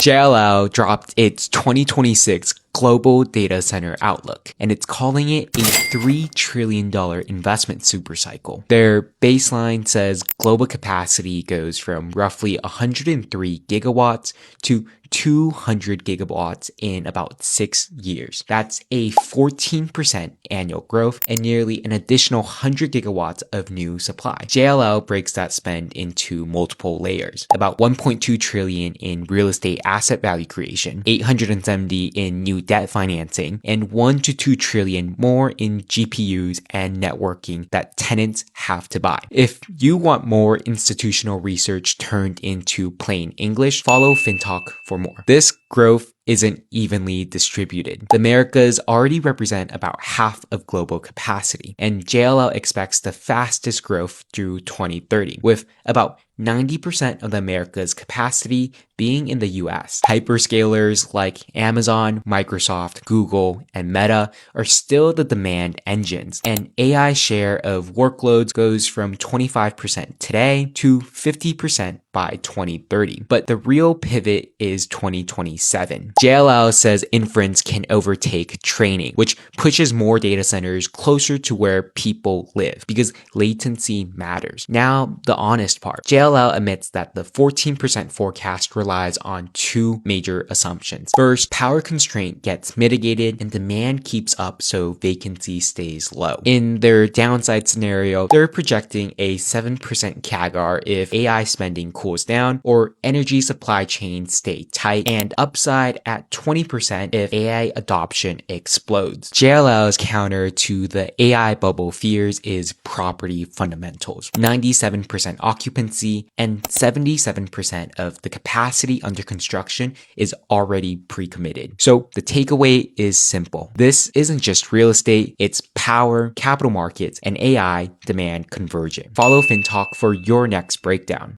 JLL dropped its 2026 global data center outlook, and it's calling it a $3 trillion investment supercycle. Their baseline says global capacity goes from roughly 103 gigawatts to 200 gigawatts in about 6 years. That's a 14% annual growth and nearly an additional 100 gigawatts of new supply. JLL breaks that spend into multiple layers. About 1.2 trillion in real estate asset value creation, 870 in new debt financing, and 1 to 2 trillion more in GPUs and networking that tenants have to buy. If you want more institutional research turned into plain English, follow FinTalk for more. This growth isn't evenly distributed. The Americas already represent about half of global capacity, and JLL expects the fastest growth through 2030, with about 90% of the Americas capacity being in the US. Hyperscalers like Amazon, Microsoft, Google, and Meta are still the demand engines, and AI share of workloads goes from 25% today to 50% by 2030. But the real pivot is 2027. JLL says inference can overtake training, which pushes more data centers closer to where people live because latency matters. Now, the honest part. JLL admits that the 14% forecast relies on two major assumptions. First, power constraint gets mitigated and demand keeps up so vacancy stays low. In their downside scenario, they're projecting a 7% CAGR if AI spending cools down or energy supply chains stay tight, and upside at 20% if AI adoption explodes. JLL's counter to the AI bubble fears is property fundamentals. 97% occupancy and 77% of the capacity under construction is already pre-committed. So the takeaway is simple. This isn't just real estate, it's power, capital markets, and AI demand converging. Follow FinTalk for your next breakdown.